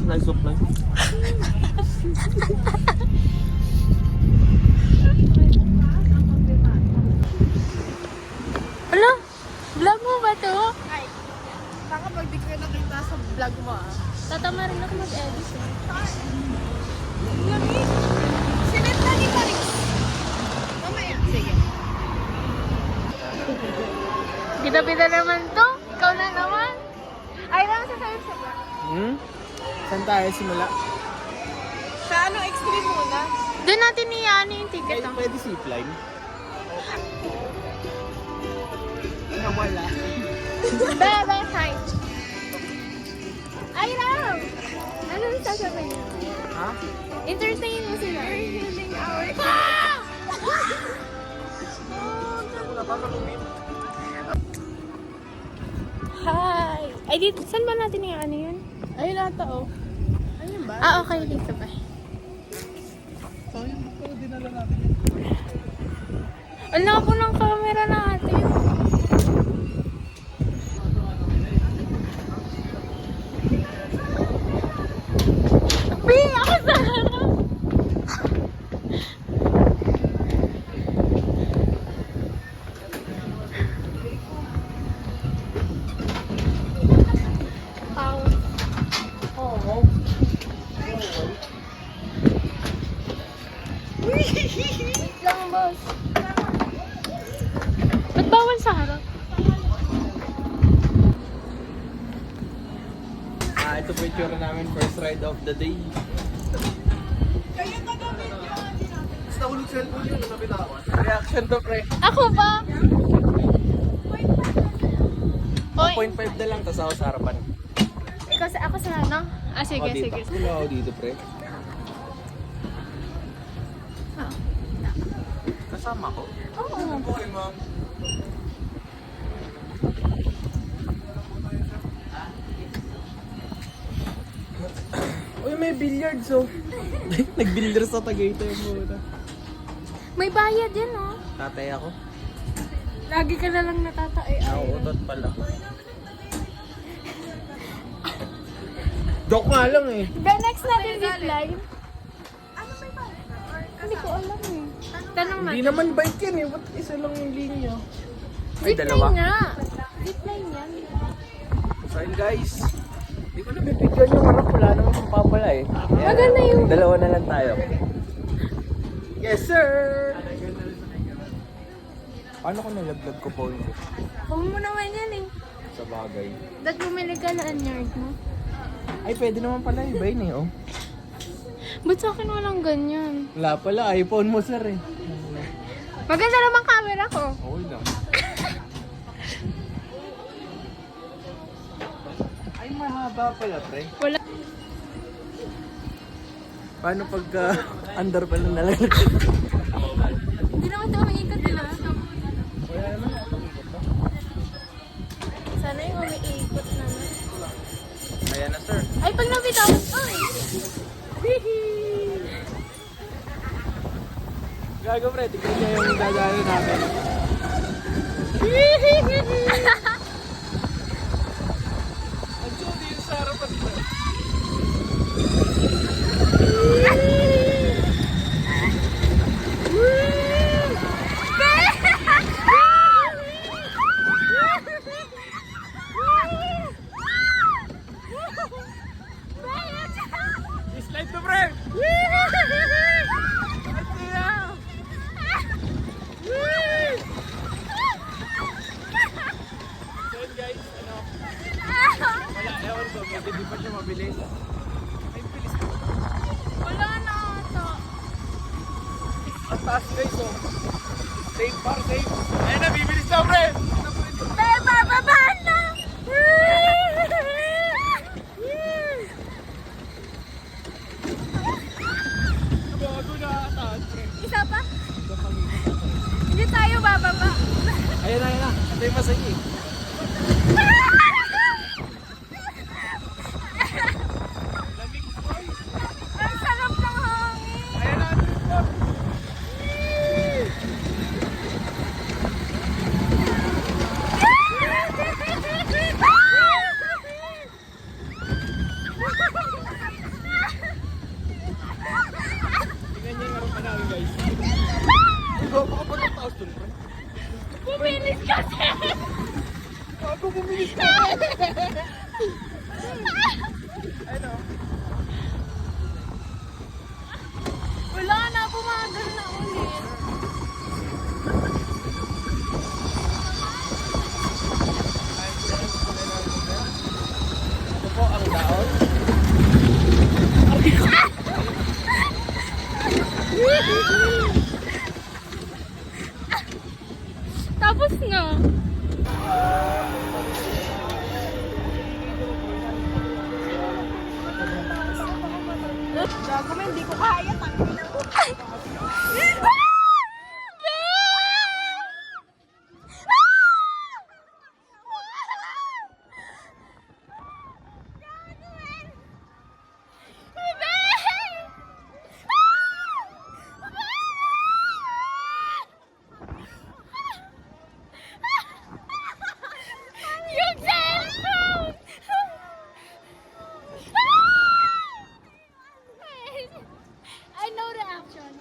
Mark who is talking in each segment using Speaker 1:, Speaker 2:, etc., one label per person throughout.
Speaker 1: slice of life.
Speaker 2: Ano? Vlog mo ba to?
Speaker 3: Ay, baka pag di ko nakita sa vlog mo ah.
Speaker 2: Tatama rin ako mag-edit eh.
Speaker 3: Lamig! Sinit na ni Paris! Mamaya, sige.
Speaker 2: Pita-pita naman to. Ikaw na naman. Ay, lang sasabi sa ba?
Speaker 1: Saan tayo simula?
Speaker 3: Sa ano, extreme muna?
Speaker 2: Doon natin iyan yung ticket. Oh.
Speaker 1: Pwede zipline. Nawala.
Speaker 2: Bebe, hi. Ay, Ram! Ano yung sasabihin niyo?
Speaker 1: Ha?
Speaker 2: Entertain mo sila.
Speaker 3: Healing hour.
Speaker 2: Hi! Ay, dito, saan ba natin yung ano yun?
Speaker 3: Ayun ata oh. Ayun ba?
Speaker 2: Ah, okay. Dito ba?
Speaker 1: Sayang ko, dinala natin.
Speaker 2: Ang labo ng camera natin. Pi! Ako sa harap! Pau.
Speaker 1: Oo.
Speaker 2: Wait lang, boss. Ba't bawal sa harap?
Speaker 1: Ito po yung tsura namin. First ride of the day. Basta ulit cellphone yun. Napitawan. Reaction to pre.
Speaker 2: Ako ba?
Speaker 1: 1.5 na lang, tapos ako sa harapan.
Speaker 2: Ikaw sa ako sa ano? Ah, sige,
Speaker 1: Ako dito.
Speaker 2: sige.
Speaker 1: Wala ako dito, pre.
Speaker 2: Ah.
Speaker 1: Kasama ko.
Speaker 2: Oo.
Speaker 1: Okay, ma'am. Uy, may billiards, oh. Nag-billiards sa Tagaytay muna.
Speaker 2: May bayad yan, oh.
Speaker 1: Tatay ako.
Speaker 2: Lagi ka na lang natatay.
Speaker 1: Nauutot pala. Joke nga lang eh.
Speaker 2: The next natin zipline. Hindi ko alam eh. Tanong
Speaker 1: Hindi
Speaker 2: natin.
Speaker 1: naman bike yan eh. Ba't isa lang yung linya? Ay, dalawa.
Speaker 2: Zipline nga. Zipline yan.
Speaker 1: So yun guys. Hindi ko nabibigyan yung harap. Wala naman mapapala eh. Kaya,
Speaker 2: Maganda yung...
Speaker 1: dalawa na lang tayo. Yes sir! Paano ko nalaglag ko phone ko?
Speaker 2: Huwag mo naman yan eh.
Speaker 1: Sa bagay.
Speaker 2: Ba't bumili ka na anyard mo?
Speaker 1: Ay, pwede naman pala iba yun eh. Oh.
Speaker 2: Ba't sa akin walang ganyan?
Speaker 1: Wala pala. iPhone mo sir eh.
Speaker 2: Maganda naman camera ko.
Speaker 1: Okay lang. Ay, mahaba pala pre.
Speaker 2: Wala.
Speaker 1: Paano pagka under pala nalaglag?
Speaker 2: Hindi naman ito umiikot nila.
Speaker 1: Wala naman.
Speaker 2: Sana yung umiikot naman.
Speaker 1: Ayan na sir.
Speaker 2: Ay, pag nabitaw. Ay!
Speaker 1: Gago pre, tignan niya yung dadalo namin. Ang sudi yung sa harapan pre. Slide to pre! So yun guys, ano? Wala, ewan ko, maybe di pa siya mabilis. Ay, bilis ko.
Speaker 2: Wala na ito.
Speaker 1: Ang taas guys, oh. Safe par, safe. Ayun na, bibilis na pre!
Speaker 2: Beba, baba na!
Speaker 1: Bago na taas pre.
Speaker 2: Isa pa? Hindi tayo bababa.
Speaker 1: Ayun na. Ito yung masaya eh.
Speaker 2: Ang sarap ng hangin.
Speaker 1: Ayun na, trip.
Speaker 2: Bumilis kasi!
Speaker 1: Ako bumilis ka. Ano?
Speaker 2: Wala na, pumagal na ulit.
Speaker 1: Ito po ang daon.
Speaker 2: Tapos na.
Speaker 3: Gago mo, hindi ko kaya. Tangin na mo.
Speaker 2: Yung cellphone! I know the action.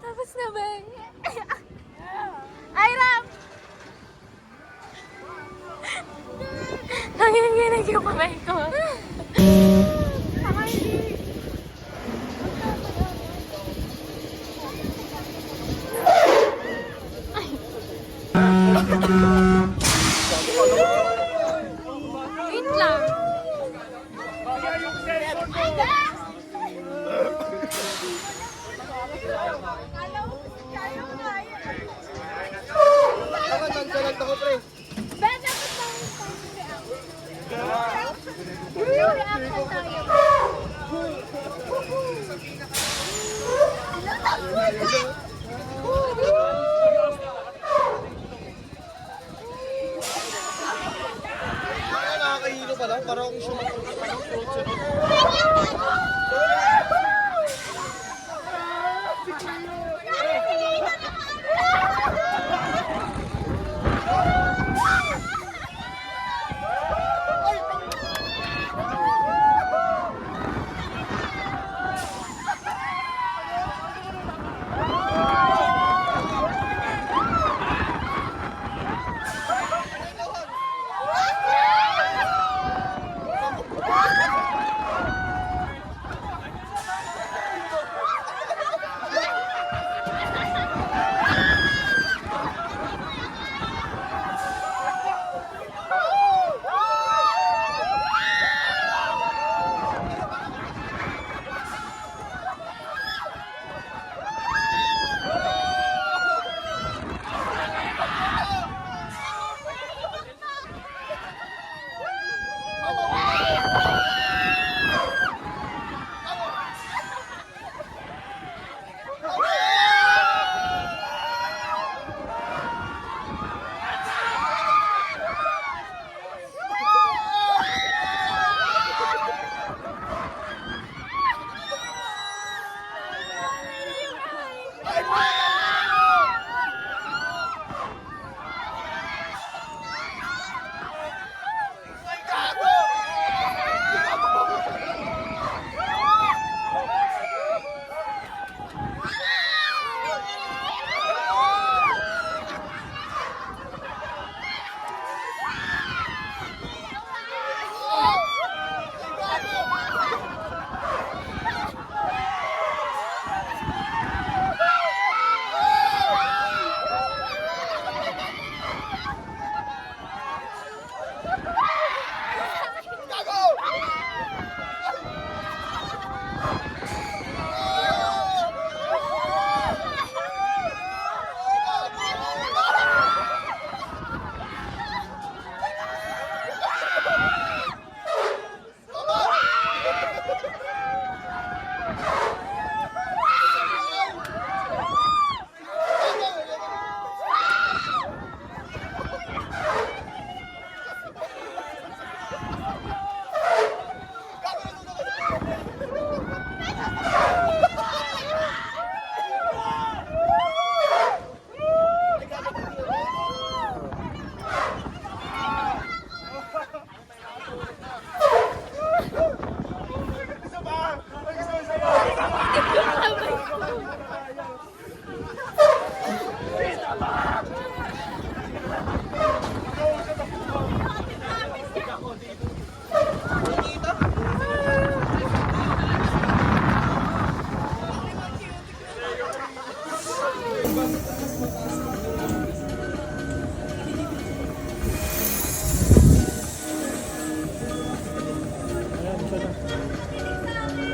Speaker 2: Tapos na ba? Ay, Ram! Nanginginig yung kamay ko. Wait lang.
Speaker 1: Tagal ako, pre.
Speaker 2: Ben, dapat tayo reaction tayo.
Speaker 1: Nakakahilo pa lang. Para akong sumunod.
Speaker 2: Ah!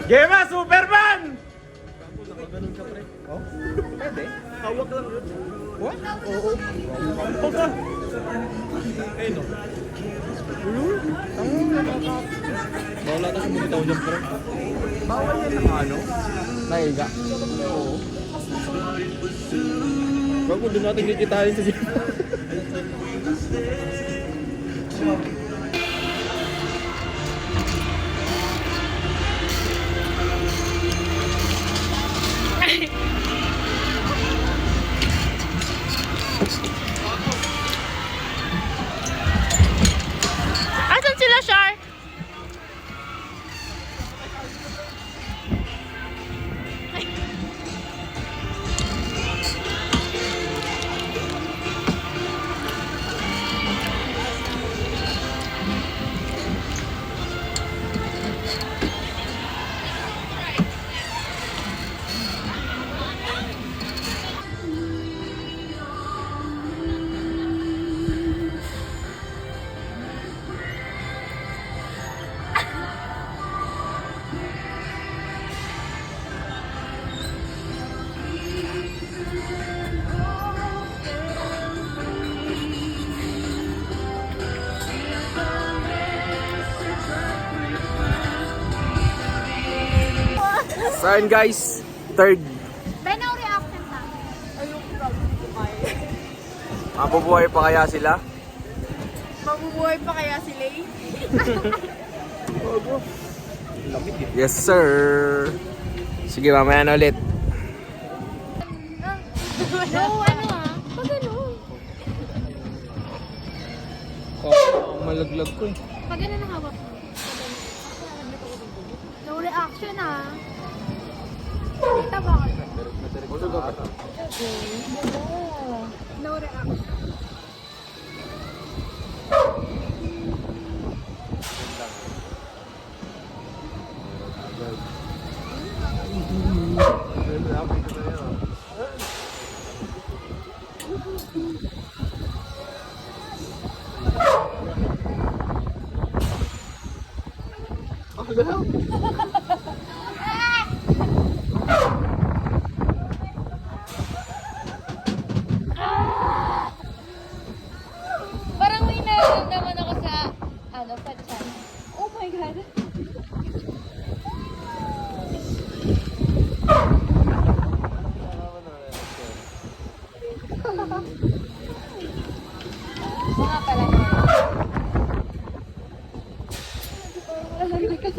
Speaker 1: Gema, Superman!
Speaker 4: Pwede.
Speaker 1: Hawak lang yun.
Speaker 4: What?
Speaker 1: Oo. Hawak ka. Ayun o.
Speaker 4: Bawala na sa mga tao dyan, pre.
Speaker 1: Bawal yan ng ano?
Speaker 4: Naiga. Oo. Bago doon natin kikitahin sa dyan.
Speaker 2: Asan sila, Char?
Speaker 1: So ayun guys, third.
Speaker 2: Ben, no reaction na.
Speaker 1: Mabubuhay pa kaya sila?
Speaker 3: Mabubuhay pa kaya si Lay?
Speaker 1: Yes sir. Sige, mamaya na ulit.
Speaker 2: No, ano ah? Pag ganun.
Speaker 4: Malaglag ko eh.
Speaker 2: Pag ganun ang hawak mo. No reaction ah. Kita ba? No reaction. Parang may nararamdaman ako sa, ano, sa chan. Oh my God. Mga pala. Ang ano dito,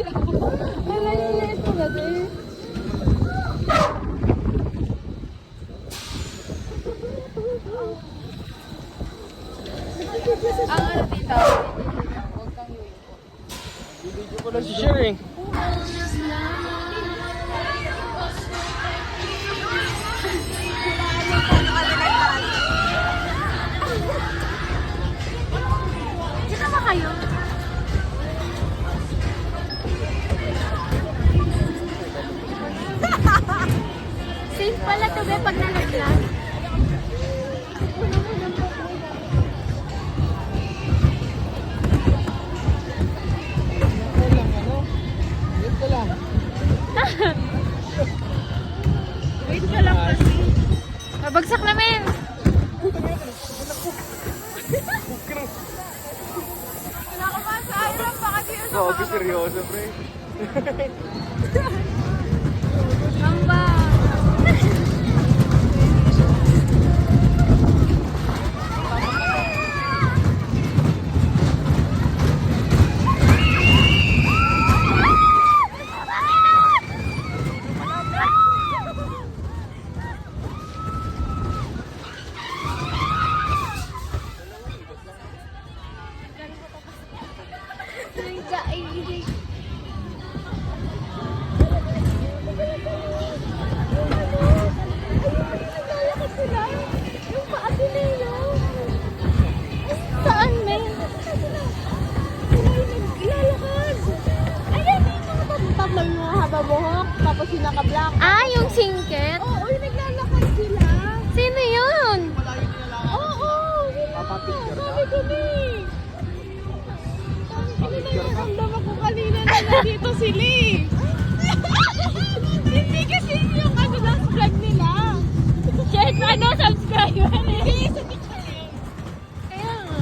Speaker 2: huwag kang yuyo.
Speaker 4: Video ko lang si Sherry.
Speaker 2: Sino ba kayo? Safe pala to be pag nalaglag.
Speaker 3: Wait ka lang kasi.
Speaker 2: Mabagsak namin.
Speaker 3: Kinakabahan sa Iron, baka di na
Speaker 4: Oo, seryoso, pre.
Speaker 2: Mamba. Saan, May?
Speaker 3: Tatlo yung mga haba buhok, tapos yung naka-black.
Speaker 2: Ah, yung singket?
Speaker 3: Oo, yung naglalakad sila.
Speaker 2: Sino yun?
Speaker 3: Oo, sabi ko ni. Sabi ko na naramdaman ko kanina na nandito sila eh.
Speaker 2: naiwan eh. Sa picture na yun. Kaya nga.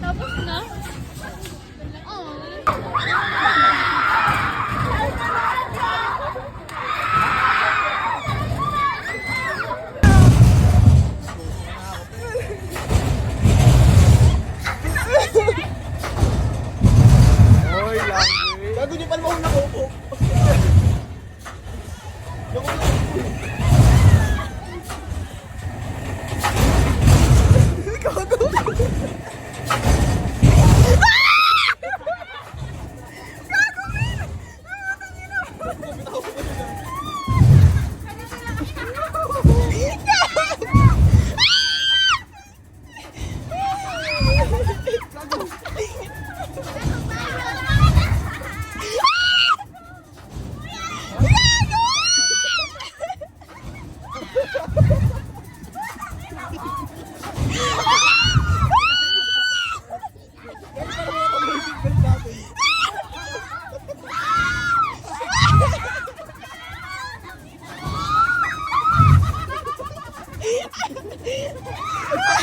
Speaker 2: Tapos na?
Speaker 4: Oy, langoy. Gago niyo pa naman ako nakaupo.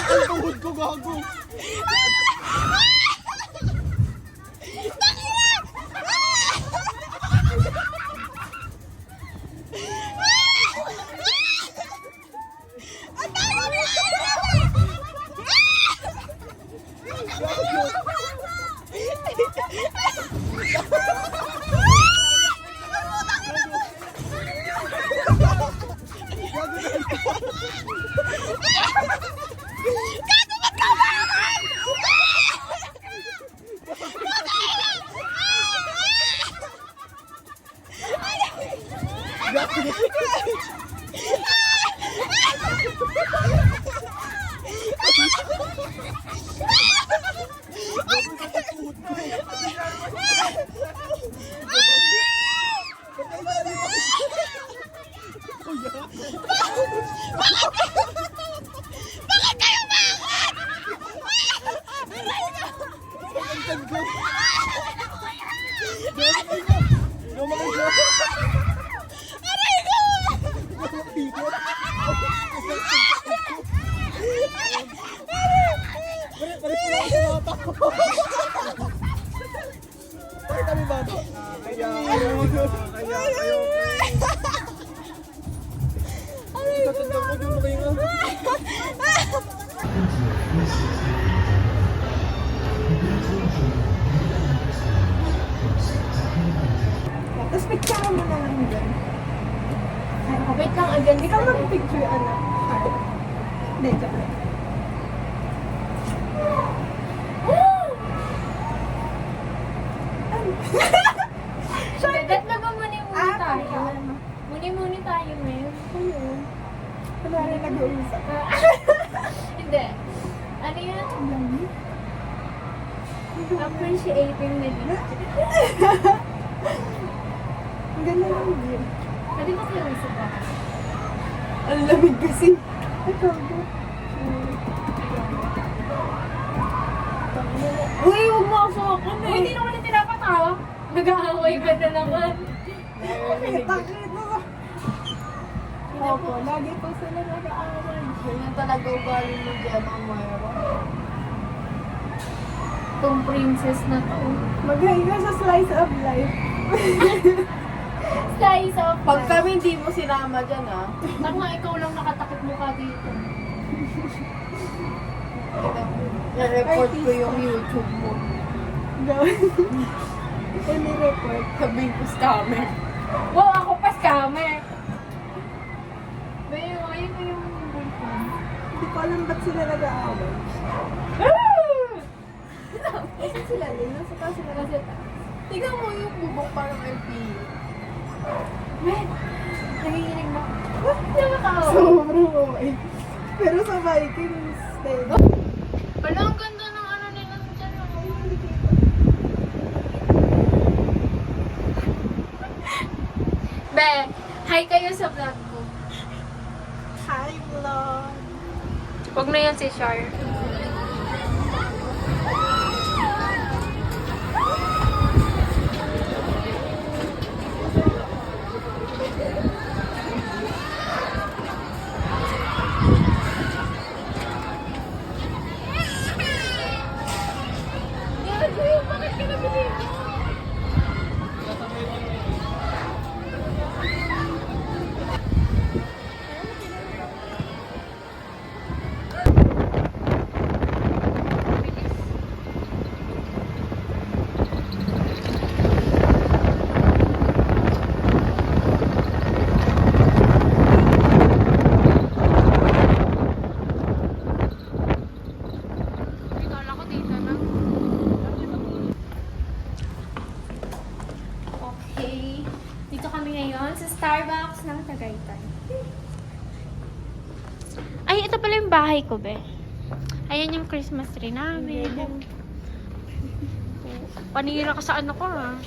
Speaker 4: Ang tuhod ko, gago.
Speaker 3: Tapos picture mo na lang dyan.
Speaker 2: Wait lang, again.
Speaker 3: Ikaw mag-picture, anak. Hindi, joke lang.
Speaker 2: Dadat na ba muni-muni tayo?
Speaker 3: ano?
Speaker 2: Muni-muni tayo, Mel.
Speaker 3: Ayun. Wala rin nag-uusap.
Speaker 2: Hindi. Ano yun? Appreciating na din.
Speaker 3: Ang ganda lang din.
Speaker 2: Pwede ba kayo isa ba?
Speaker 3: Ang lamig kasi. Ikaw ba?
Speaker 2: Uy, huwag mo ako ako eh. Hindi naman na tinapatawa. Nag-aaway ka na naman.
Speaker 3: Takit mo. Opo, lagi po sila nag-aaway.
Speaker 2: Ganyan talaga ugali mo dyan, Amara. Itong princess na to.
Speaker 3: Maghahinga sa slice of life.
Speaker 2: Slice of
Speaker 1: Pag
Speaker 2: life.
Speaker 1: kami hindi mo sinama dyan, ah.
Speaker 2: Tama, ikaw lang nakatakip mukha dito.
Speaker 1: I-report ko yung YouTube mo.
Speaker 3: Gawin. Ini-report.
Speaker 1: Sabihin ko scammer.
Speaker 2: Wow, ako pa scammer. Bayo, ayun ko yung boyfriend.
Speaker 3: Hindi ko alam ba't sila nag-aaway. Kasi sila din. Nasa pa sila kasi.
Speaker 1: Tingnan mo yung bubok parang LPU.
Speaker 2: Men, nanginginig mo. Hindi mo tao.
Speaker 3: Sobrang okay. Pero sa Vikings, stay.
Speaker 2: Wala, ang ganda ng ano nila dyan. Be, hi kayo sa vlog ko.
Speaker 3: Hi, vlog.
Speaker 2: Huwag na yan si Char. pala yung bahay ko, be. Ayan yung Christmas tree namin. Panira ka sa ano ko, ha?